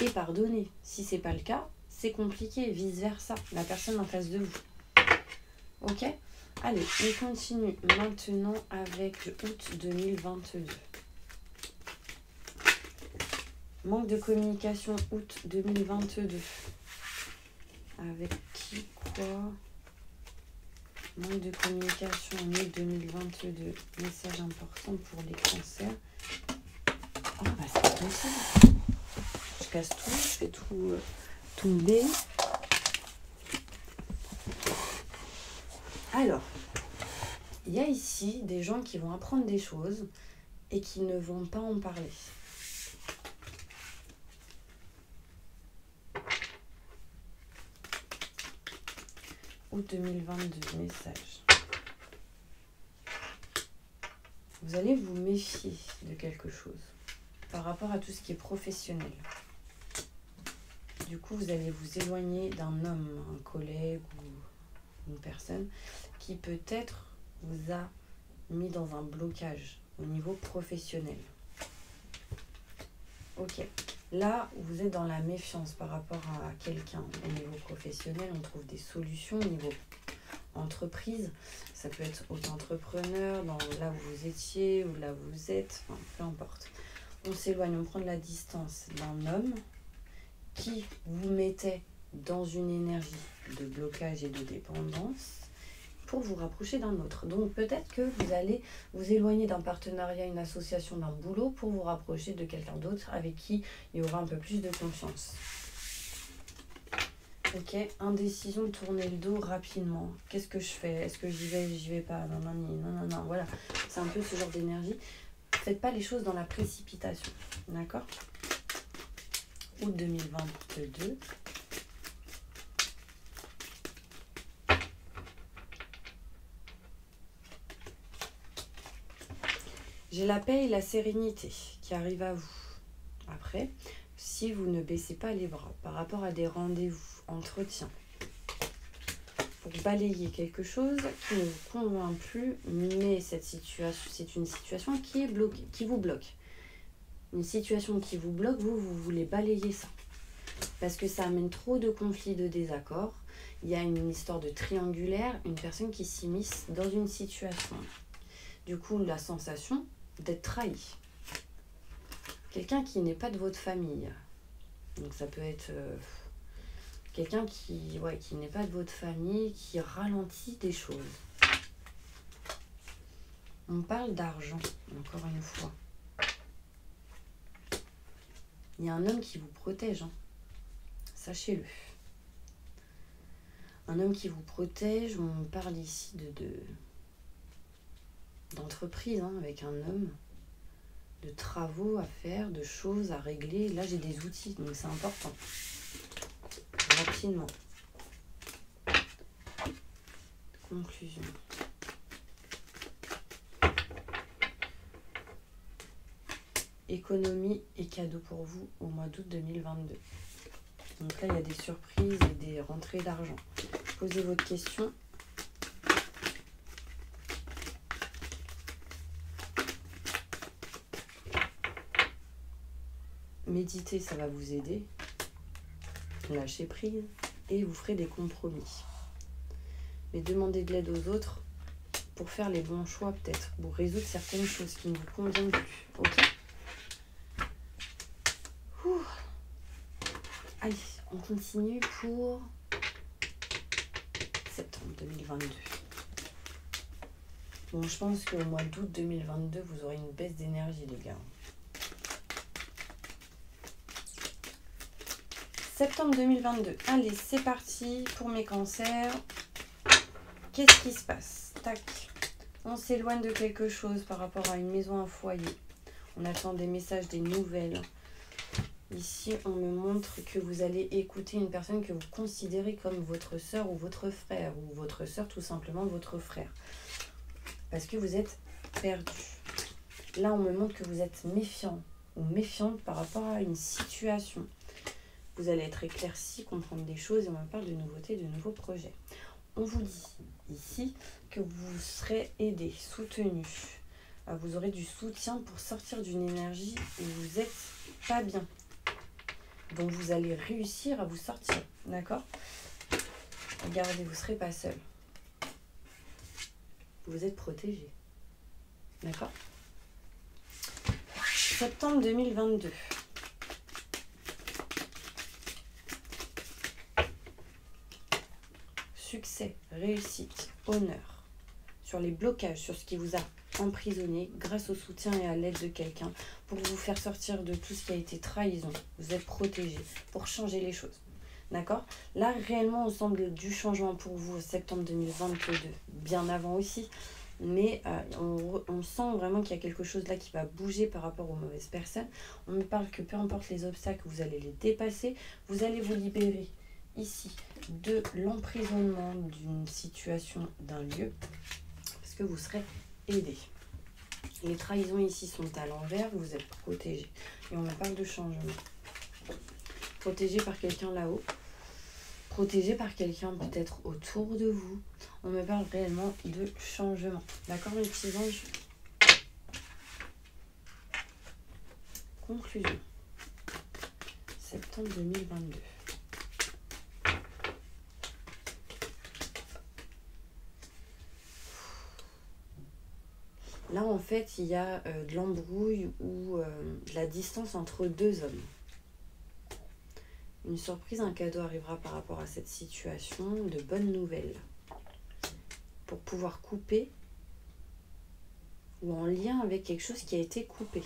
et pardonner. Si ce n'est pas le cas, c'est compliqué, vice-versa, la personne en face de vous. Ok ? Allez, on continue maintenant avec août 2022. Manque de communication, août 2022. Avec qui, quoi ? Manque de communication en août 2022. Message important pour les cancers. Oh, bah c'est pas possible. Je casse tout, je fais tout tomber. Alors, il y a ici des gens qui vont apprendre des choses et qui ne vont pas en parler. Août 2022, message. Vous allez vous méfier de quelque chose par rapport à tout ce qui est professionnel. Du coup, vous allez vous éloigner d'un homme, un collègue ou une personne qui peut-être vous a mis dans un blocage au niveau professionnel. Ok. Là, vous êtes dans la méfiance par rapport à quelqu'un. Au niveau professionnel, on trouve des solutions. Au niveau entreprise, ça peut être auto-entrepreneur, là où vous étiez ou là où vous êtes, enfin, peu importe. On s'éloigne, on prend de la distance d'un homme qui vous mettait dans une énergie de blocage et de dépendance pour vous rapprocher d'un autre. Donc peut-être que vous allez vous éloigner d'un partenariat, une association, d'un boulot pour vous rapprocher de quelqu'un d'autre avec qui il y aura un peu plus de confiance. Ok, indécision, tourner le dos rapidement. Qu'est-ce que je fais ? Est-ce que j'y vais pas ? Non, voilà. C'est un peu ce genre d'énergie. Faites pas les choses dans la précipitation. D'accord ? Août 2022. J'ai la paix et la sérénité qui arrivent à vous. Après, si vous ne baissez pas les bras par rapport à des rendez-vous, entretiens, pour balayer quelque chose qui ne vous convainc plus, mais cette situation, c'est une situation qui est bloquée, qui vous bloque. Une situation qui vous bloque, vous voulez balayer ça. Parce que ça amène trop de conflits, de désaccords. Il y a une histoire de triangulaire, une personne qui s'immisce dans une situation. Du coup, la sensation d'être trahi. Quelqu'un qui n'est pas de votre famille. Donc ça peut être quelqu'un qui n'est pas de votre famille, qui ralentit des choses. On parle d'argent, encore une fois. Il y a un homme qui vous protège, hein. Sachez-le. Un homme qui vous protège, on parle ici d'entreprise, hein, avec un homme, de travaux à faire, de choses à régler. Là, j'ai des outils, donc c'est important. Rapidement. Conclusion. Économie et cadeaux pour vous au mois d'août 2022. Donc là, il y a des surprises et des rentrées d'argent. Posez votre question. Méditez, ça va vous aider. Lâchez prise et vous ferez des compromis. Mais demandez de l'aide aux autres pour faire les bons choix peut-être, pour résoudre certaines choses qui ne vous conviennent plus. Ok ? Ouh. Allez, on continue pour septembre 2022. Bon, je pense qu'au mois d'août 2022, vous aurez une baisse d'énergie, les gars. Septembre 2022. Allez, c'est parti pour mes cancers. Qu'est-ce qui se passe? Tac. On s'éloigne de quelque chose par rapport à une maison, un foyer. On attend des messages, des nouvelles. Ici, on me montre que vous allez écouter une personne que vous considérez comme votre sœur ou votre frère. Ou votre sœur, tout simplement votre frère. Parce que vous êtes perdu. Là, on me montre que vous êtes méfiant ou méfiante par rapport à une situation. Vous allez être éclairci, comprendre des choses et on me parle de nouveautés, de nouveaux projets. On vous dit ici que vous serez aidé, soutenu. Vous aurez du soutien pour sortir d'une énergie où vous n'êtes pas bien. Donc vous allez réussir à vous sortir, d'accord? Regardez, vous ne serez pas seul. Vous êtes protégé, d'accord? Septembre 2022. Succès, réussite, honneur, sur les blocages, sur ce qui vous a emprisonné grâce au soutien et à l'aide de quelqu'un pour vous faire sortir de tout ce qui a été trahison. Vous êtes protégé pour changer les choses. D'accord? Là, réellement, on semble du changement pour vous en septembre 2022, bien avant aussi. Mais on sent vraiment qu'il y a quelque chose là qui va bouger par rapport aux mauvaises personnes. On me parle que peu importe les obstacles, vous allez les dépasser. Vous allez vous libérer ici de l'emprisonnement d'une situation, d'un lieu, parce que vous serez aidé. Les trahisons ici sont à l'envers, vous êtes protégé. Et on me parle de changement. Protégé par quelqu'un là-haut, protégé par quelqu'un peut-être autour de vous. On me parle réellement de changement. D'accord, mes petits anges? Conclusion. Septembre 2022. Là, en fait, il y a de l'embrouille ou de la distance entre deux hommes. Une surprise, un cadeau arrivera par rapport à cette situation, de bonnes nouvelles. Pour pouvoir couper ou en lien avec quelque chose qui a été coupé.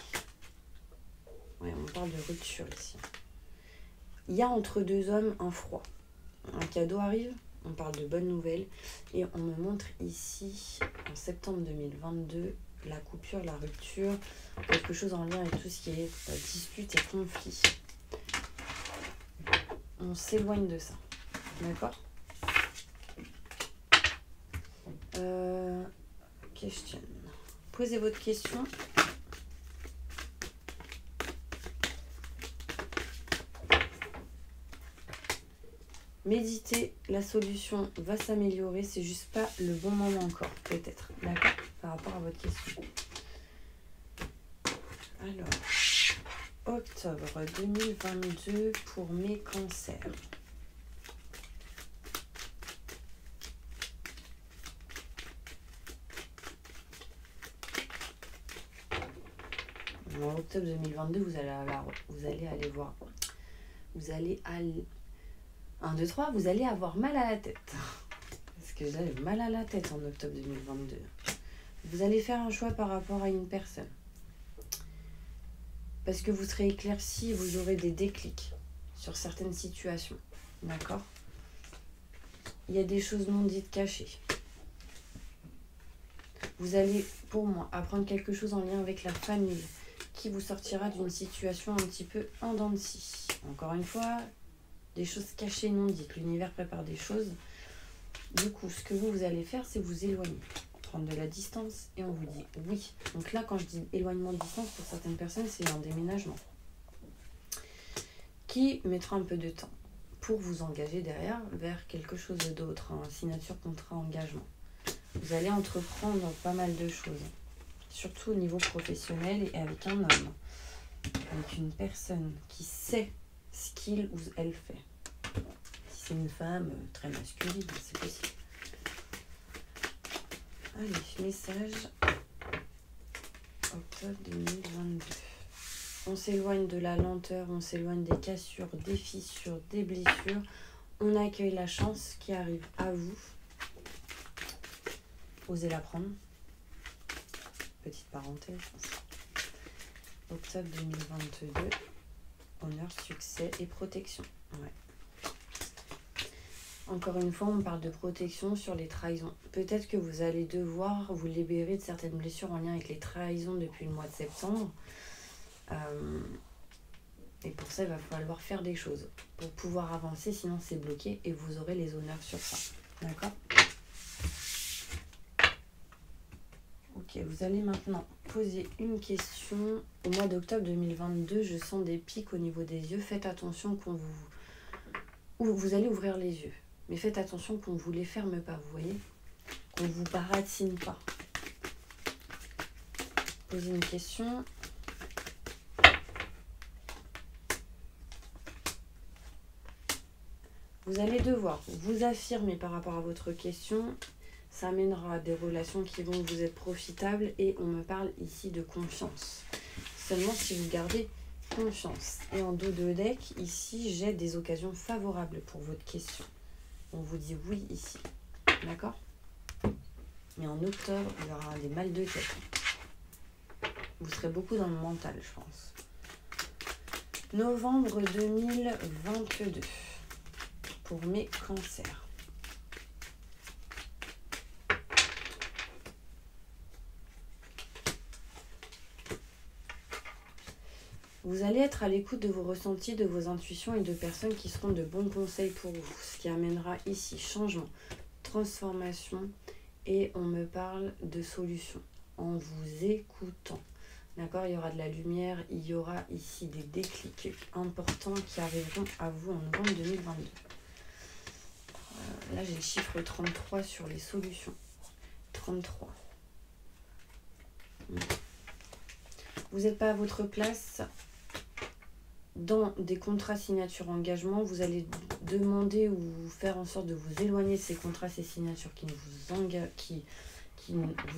Ouais, on parle de rupture ici. Il y a entre deux hommes un froid. Un cadeau arrive, on parle de bonnes nouvelles. Et on me montre ici, en septembre 2022, la coupure, la rupture, quelque chose en lien avec tout ce qui est dispute et conflit. On s'éloigne de ça. D'accord? Question. Posez votre question. Méditez, la solution va s'améliorer, c'est juste pas le bon moment encore, peut-être, d'accord, par rapport à votre question. Alors, octobre 2022 pour mes cancers. En octobre 2022, vous allez aller voir. Vous allez aller... 1, 2, 3, vous allez avoir mal à la tête. Parce que j'avais mal à la tête en octobre 2022. Vous allez faire un choix par rapport à une personne. Parce que vous serez éclairci, vous aurez des déclics sur certaines situations. D'accord? Il y a des choses non dites cachées. Vous allez, pour moi, apprendre quelque chose en lien avec la famille qui vous sortira d'une situation un petit peu en dents de scie. Encore une fois, des choses cachées non dites. L'univers prépare des choses. Du coup, ce que vous allez faire, c'est vous éloigner. Prendre de la distance et on vous dit oui. Donc là, quand je dis éloignement de distance, pour certaines personnes, c'est un déménagement qui mettra un peu de temps pour vous engager derrière vers quelque chose d'autre, hein, signature, contrat, engagement. Vous allez entreprendre pas mal de choses, surtout au niveau professionnel et avec un homme, avec une personne qui sait ce qu'il ou elle fait. Si c'est une femme très masculine, c'est possible. Allez, message octobre 2022. On s'éloigne de la lenteur, on s'éloigne des cassures, des fissures, des blessures. On accueille la chance qui arrive à vous. Osez la prendre. Petite parenthèse. Octobre 2022. Honneur, succès et protection. Ouais. Encore une fois, on parle de protection sur les trahisons. Peut-être que vous allez devoir vous libérer de certaines blessures en lien avec les trahisons depuis le mois de septembre. Et pour ça, il va falloir faire des choses pour pouvoir avancer, sinon c'est bloqué et vous aurez les honneurs sur ça. D'accord? Ok, vous allez maintenant poser une question. Au mois d'octobre 2022, je sens des pics au niveau des yeux. Faites attention vous allez ouvrir les yeux. Mais faites attention qu'on ne vous les ferme pas, vous voyez? Qu'on ne vous baratine pas. Posez une question. Vous allez devoir vous affirmer par rapport à votre question. Ça amènera à des relations qui vont vous être profitables et on me parle ici de confiance. Seulement si vous gardez confiance. Et en dos de deck, ici, j'ai des occasions favorables pour votre question. On vous dit oui ici. D'accord? Mais en octobre, il y aura des mal de tête. Vous serez beaucoup dans le mental, je pense. Novembre 2022. Pour mes cancers. Vous allez être à l'écoute de vos ressentis, de vos intuitions et de personnes qui seront de bons conseils pour vous. Ce qui amènera ici changement, transformation et on me parle de solutions en vous écoutant. D'accord? Il y aura de la lumière, il y aura ici des déclics importants qui arriveront à vous en novembre 2022. Là, j'ai le chiffre 33 sur les solutions. 33. Vous n'êtes pas à votre place. Dans des contrats signature engagement, vous allez demander ou faire en sorte de vous éloigner de ces contrats, ces signatures qui ne vous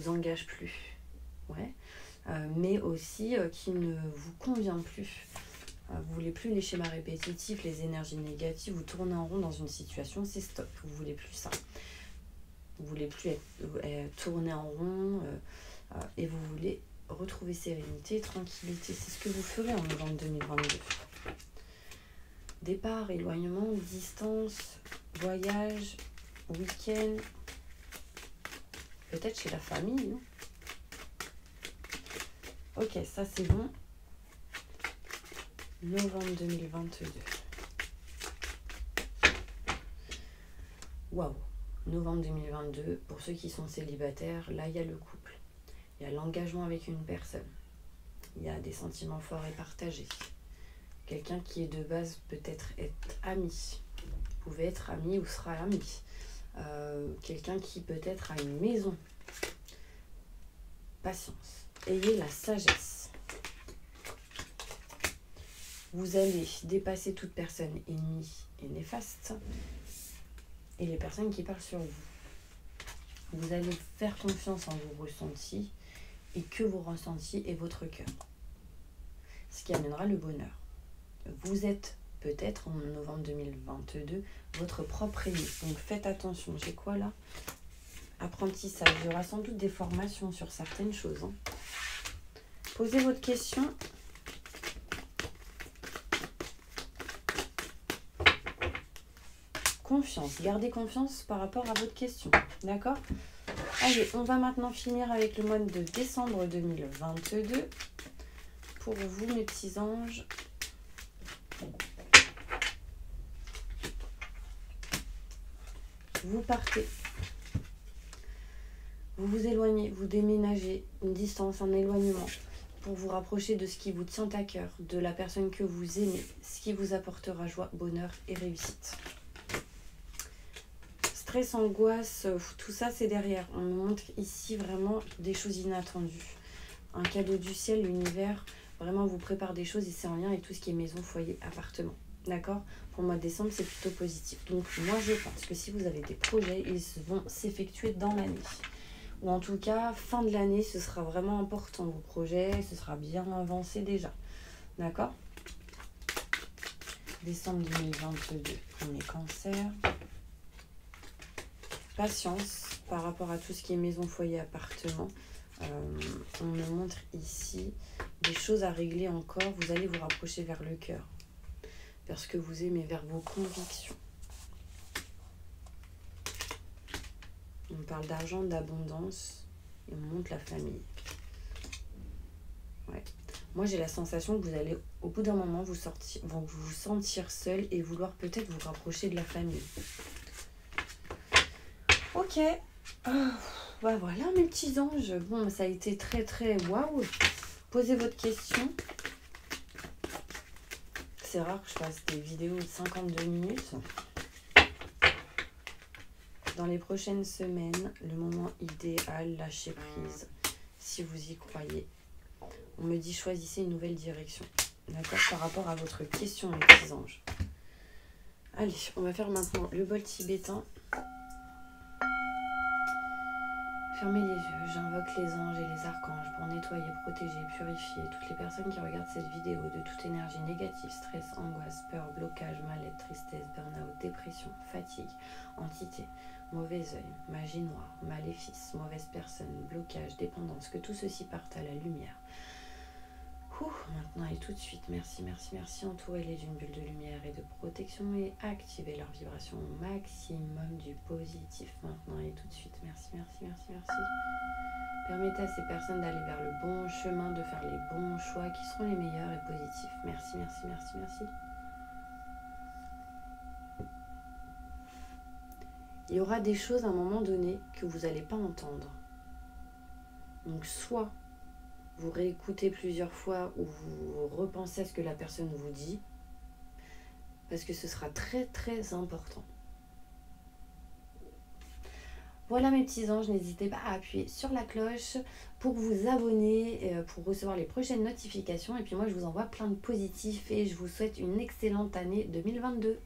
engagent plus. Ouais. Mais aussi qui ne vous convient plus. Vous voulez plus les schémas répétitifs, les énergies négatives, vous tournez en rond dans une situation, c'est stop. Vous voulez plus ça. Vous voulez plus tourner en rond et vous voulez retrouver sérénité et tranquillité. C'est ce que vous ferez en novembre 2022. Départ, éloignement, distance, voyage, week-end, peut-être chez la famille. Non? Ok, ça c'est bon. Novembre 2022. Waouh! Novembre 2022, pour ceux qui sont célibataires, là il y a le couple. Il y a l'engagement avec une personne. Il y a des sentiments forts et partagés. Quelqu'un qui est de base peut-être ami. pouvez être ami ou sera ami. Quelqu'un qui peut-être a une maison. Patience. Ayez la sagesse. Vous allez dépasser toute personne ennemie et néfaste et les personnes qui parlent sur vous. Vous allez faire confiance en vos ressentis et que vos ressentis et votre cœur. Ce qui amènera le bonheur. Vous êtes peut-être en novembre 2022 votre propre ennemi. Donc faites attention. J'ai quoi là? Apprentissage. Il y aura sans doute des formations sur certaines choses. Posez votre question. Confiance. Gardez confiance par rapport à votre question. D'accord? Allez, on va maintenant finir avec le mois de décembre 2022. Pour vous, mes petits anges. Vous partez. Vous vous éloignez, vous déménagez, une distance, un éloignement, pour vous rapprocher de ce qui vous tient à cœur, de la personne que vous aimez, ce qui vous apportera joie, bonheur et réussite. Stress, angoisse, tout ça c'est derrière. On nous montre ici vraiment des choses inattendues. Un cadeau du ciel, l'univers, vraiment vous prépare des choses et c'est en lien avec tout ce qui est maison, foyer, appartement. D'accord? Pour le mois de décembre, c'est plutôt positif. Donc moi je pense que si vous avez des projets, ils vont s'effectuer dans l'année. Ou en tout cas, fin de l'année, ce sera vraiment important. Vos projets, ce sera bien avancé déjà. D'accord? Décembre 2022, premier cancer. Patience par rapport à tout ce qui est maison, foyer, appartement. On me montre ici des choses à régler encore. Vous allez vous rapprocher vers le cœur. Vers ce que vous aimez, vers vos convictions. On parle d'argent, d'abondance et on montre la famille. Ouais. Moi, j'ai la sensation que vous allez, au bout d'un moment, vous sentir seul et vouloir peut-être vous rapprocher de la famille. Ok. Bah voilà, mes petits anges. Bon, ça a été très, très waouh. Posez votre question. C'est rare que je fasse des vidéos de 52 minutes. Dans les prochaines semaines, le moment idéal, lâcher prise, si vous y croyez. On me dit choisissez une nouvelle direction. D'accord? Par rapport à votre question, mes petits anges. Allez, on va faire maintenant le bol tibétain. Fermez les yeux, j'invoque les anges et les archanges pour nettoyer, protéger, purifier toutes les personnes qui regardent cette vidéo de toute énergie négative, stress, angoisse, peur, blocage, mal-être, tristesse, burn-out, dépression, fatigue, entité, mauvais œil, magie noire, maléfice, mauvaise personne, blocage, dépendance, que tout ceci parte à la lumière. Maintenant et tout de suite, merci, merci, merci. Entourez-les d'une bulle de lumière et de protection et activez leur vibration au maximum du positif. Maintenant et tout de suite, merci, merci, merci, merci. Permettez à ces personnes d'aller vers le bon chemin, de faire les bons choix qui seront les meilleurs et positifs. Merci, merci, merci, merci. Il y aura des choses à un moment donné que vous n'allez pas entendre. Donc soit vous réécoutez plusieurs fois ou vous repensez à ce que la personne vous dit, parce que ce sera très très important. Voilà mes petits anges, n'hésitez pas à appuyer sur la cloche pour vous abonner, pour recevoir les prochaines notifications. Et puis moi je vous envoie plein de positifs et je vous souhaite une excellente année 2022.